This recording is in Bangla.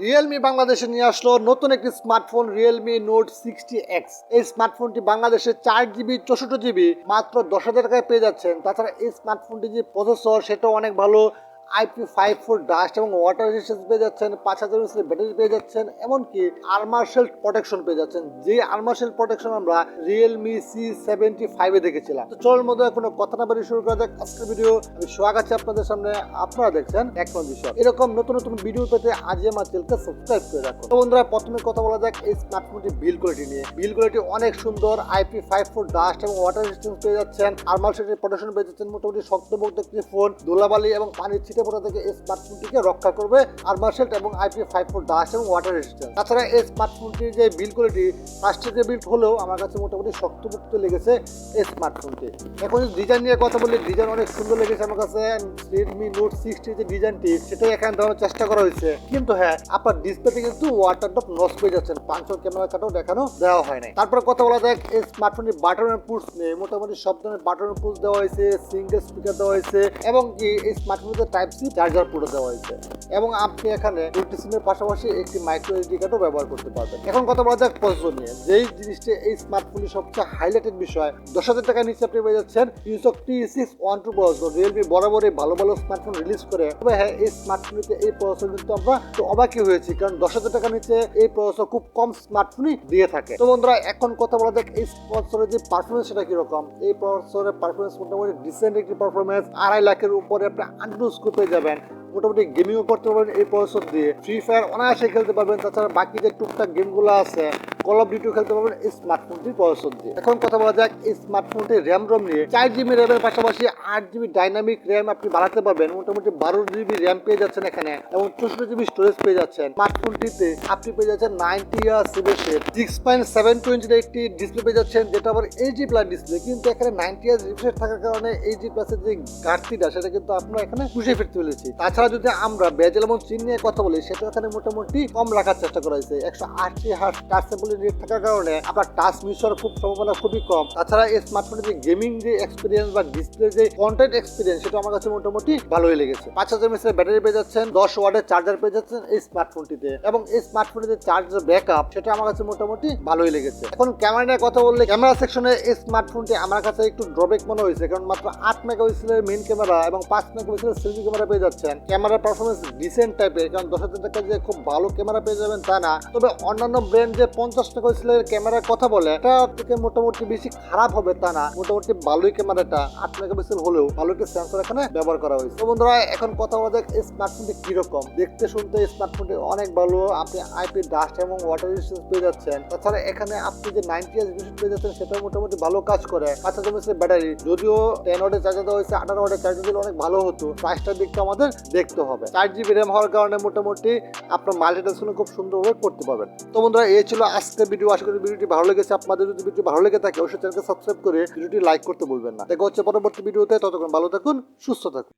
রিয়েলমি বাংলাদেশে নিয়ে আসলো নতুন একটি স্মার্টফোন রিয়েলমি নোট 60X। এই স্মার্টফোনটি বাংলাদেশে 4GB 64GB মাত্র 10,000 টাকায় পেয়ে যাচ্ছেন। তাছাড়া এই স্মার্টফোনটি যে প্রসেসর সেটাও অনেক ভালো, IP54 ডাস্ট এবং ওয়াটার রেজিস্ট্যান্স পেয়ে যাচ্ছেন, 5000 mAh ব্যাটারি পেয়ে যাচ্ছেন, এমনকি আর্মার শেল প্রোটেকশন পেয়ে যাচ্ছেন। যে আর্মার শেল প্রোটেকশন আমরা রিয়েলমি C75 এ দেখেছিলাম। তো চলুন মধ্যে কোনো কথা না বলে শুরু করা যাক আজকের ভিডিও। আমি সোহাগ আছি আপনাদের সামনে, আপনারা দেখছেন টেকনোলজিশন। এরকম নতুন নতুন ভিডিও পেতে আজই আমার চ্যানেলকে সাবস্ক্রাইব করে রাখুন। তো বন্ধুরা, প্রথমে কথা বলা যাক এই স্মার্টফোনটির বিল্ড কোয়ালিটি নিয়ে। বিল্ড কোয়ালিটি অনেক সুন্দর, IP54 ডাস্ট এবং ওয়াটার রেজিস্ট্যান্স পেয়ে যাচ্ছেন, আর্মার শেল প্রোটেকশন পেয়ে যাচ্ছেন। মোটামুটি শক্তপোক্ত একটি ফোন, ধুলাবালি এবং পানির ছিটে পড়া থেকে এই স্মার্টফোনটিকে রক্ষা করবে আর্মার শেল এবং IP54 ডাস্ট এবং ওয়াটার রেজিস্ট্যান্স। তাছাড়া এই স্মার্টফোনটির যে বিল্ড কোয়ালিটি প্লাস্টিকের বিল্ড হলেও আমার কাছে মোটামুটি শক্তপোক্ত লেগেছে এই স্মার্টফোনটি। এখন ডিজাইন নিয়ে কথা বলি, ডিজাইন অনেক সুন্দর লেগেছে আমার কাছে। রিয়েলমি নোট 60 যে ডিজাইনটি সেটাই এখানে দেওয়ার চেষ্টা করা হয়েছে, কিন্তু হ্যাঁ আপনার ডিসপ্লেতে কিন্তু ওয়াটার ড্রপ নষ্ট পেয়ে যাচ্ছেন, পাঁচশো ক্যামেরা কাটাও দেখানো দেওয়া হয় নাই। তারপর কথা বলা যাক এই স্মার্টফোনটি বাটনের পুশ নেই, মোটামুটি সব ধরনের বাটনের পুশ দেওয়া হয়েছে, সিঙ্গেল স্পিকার দেওয়া হয়েছে এবং কি এই স্মার্টফোনটিতে টাইপ সি চার্জার পুরো দেওয়া হয়েছে এবং আপনি এখানে দুটি সিমের পাশাপাশি একটি মাইক্রো এসডি কার্ডও ব্যবহার করতে পারবেন। এখন কথা বলা যাক প্রসেসর নিয়ে, যেই জিনিসটা এই স্মার্টফোনের সবচেয়ে হাইলাইটেড বিষয়। 10,000 টাকার নিচে আপনি পেয়ে যাচ্ছেন ইউসক T612 প্রসেসর। রিয়েলমি বরাবরই ভালো ভালো স্মার্টফোন রিলিজ করে, তবে হ্যাঁ এই স্মার্টফোনটিতে এই প্রসেসর কিন্তু আমরা তো অবাকই হয়েছি, কারণ 10,000 টাকার নিচে এই প্রসেসর খুব কম স্মার্টফোনই দিয়ে থাকে। তো বন্ধুরা, এখন কথা বলা যাক এই প্রসেসরের যে পারফরমেন্স সেটা কিরকম। এই প্রসেসরের পারফরমেন্স মোটামুটি ডিসেন্ট একটি পারফরমেন্স, 2.5 লাখের উপরে আপনি আন্ডার স্কোর পেয়ে যাবেন। মোটামুটি গেমিংও করতে পারবেন এই প্রসেসর দিয়ে, ফ্রি ফায়ার অনায়াসে খেলতে পারবেন। তাছাড়া বাকি যে টুকটাক গেমগুলো আছে, কল অফ ডিউটিও খেলতে পারবেন এই স্মার্টফোনটির প্রসেসর দিয়ে। এখন কথা বলা যাক এই স্মার্টফোনটির র্যাম রোম নিয়ে। 4GB র্যামের পাশাপাশি 8GB ডাইনামিক র্যাম আপনি বাড়াতে পারবেন। মোটামুটি 12GB র্যাম পেয়ে যাচ্ছেন এখানে এবং 64GB স্টোরেজ পেয়ে যাচ্ছেন। স্মার্টফোনটিতে আপনি পেয়ে যাচ্ছেন 90Hz রিফ্রেশ, 6.720 একটি ডিসপ্লে পেয়ে যাচ্ছেন, যেটা আবার এইচডি প্লাস ডিসপ্লে, কিন্তু এখানে 90Hz রিফ্রেশ থাকার কারণে এইচডি প্লাসের যে ঘাটতিটা সেটা কিন্তু আমরা এখানে পুষে ফিরতে পেরেছি। তাছাড়া যদি আমরা বেজেল এবং চিন নিয়ে কথা বলি, সেটা এখানে মোটামুটি কম রাখার চেষ্টা করা হয়েছে। 180Hz টাচ স্যাম্পলিং রেট থাকার কারণে আপনার টাচ মিস হওয়ার খুব সম্ভাবনা খুবই কম। তাছাড়া এই স্মার্টফোনের যে গেমিং যে এক্সপিরিয়েন্স বা ডিসপ্লে যে কন্টেন্ট এক্সপিরিয়েন্স সেটা আমার কাছে মোটামুটি ভালোই লেগেছে। 5000 mAh ব্যাটারি পেয়ে যাচ্ছেন, 10 ওয়াটের চার্জার পেয়ে যাচ্ছেন এই স্মার্টফোনটিতে এবং এই স্মার্টফোনের যে চার্জার ব্যাকআপ সেটা আমার কাছে মোটামুটি ভালোই লেগেছে। এখন ক্যামেরা নিয়ে কথা বললে, ক্যামেরা সেকশনে এই স্মার্টফোনটি আমার কাছে একটু ড্রব্যাক মনে হয়েছে, কারণ মাত্র 8 মেগাপিক্সেলের মেইন ক্যামেরা এবং 5 মেগাপিক্সেলের সেলফি ক্যামেরা পেয়ে যাচ্ছেন। ক্যামেরার পারফরমেন্স ডিসেন্ট টাইপের, কারণ 10,000 টাকা যে খুব ভালো ক্যামেরা পেয়ে যাবেন তা না। তবে অন্যান্য ব্র্যান্ড যে 50 মেগাপিক্সেলের ক্যামেরার কথা বলে, এটা থেকে মোটামুটি বেশি খারাপ হবে তা না, মোটামুটি ভালোই ক্যামেরাটা। 8 মেগাপিক্সেল হলেও ভালো একটি সেন্সর এখানে ব্যবহার করা হয়েছে। তো বন্ধুরা, এখন কথা বলা যাক এই স্মার্টফোনটি কিরকম দেখতে শুনতে। স্মার্টফোনটি অনেক ভালো, আপনি আইপি ডাস্ট এবং ওয়াটার রেজিস্ট্যান্স পেয়ে যাচ্ছেন। তাছাড়া এখানে আপনি যে 90Hz রিফ্রেশ পেয়ে যাচ্ছেন সেটাও মোটামুটি ভালো কাজ করে। 5000 mAh ব্যাটারি, যদিও 10 ওয়াটের চার্জার দেওয়া হয়েছে, 18 ওয়াটের চার্জার দিলে অনেক ভালো হতো। প্রাইসটার দিকটা আমাদের দেখতে হবে। 4GB র্যাম হওয়ার কারণে মোটামুটি আপনার মাল্টিটাস্কিং খুব সুন্দরভাবে করতে পারবেন। তো বন্ধুরা, এই ছিল আজকের ভিডিও। আশা করি ভিডিওটি ভালো লেগেছে আপনাদের। যদি ভিডিও ভালো লেগে থাকে অবশ্যই চ্যানেলকে সাবস্ক্রাইব করে ভিডিওটি লাইক করতে ভুলবেন না। দেখা হচ্ছে পরবর্তী ভিডিওতে, ততক্ষণ ভালো থাকুন, সুস্থ থাকুন।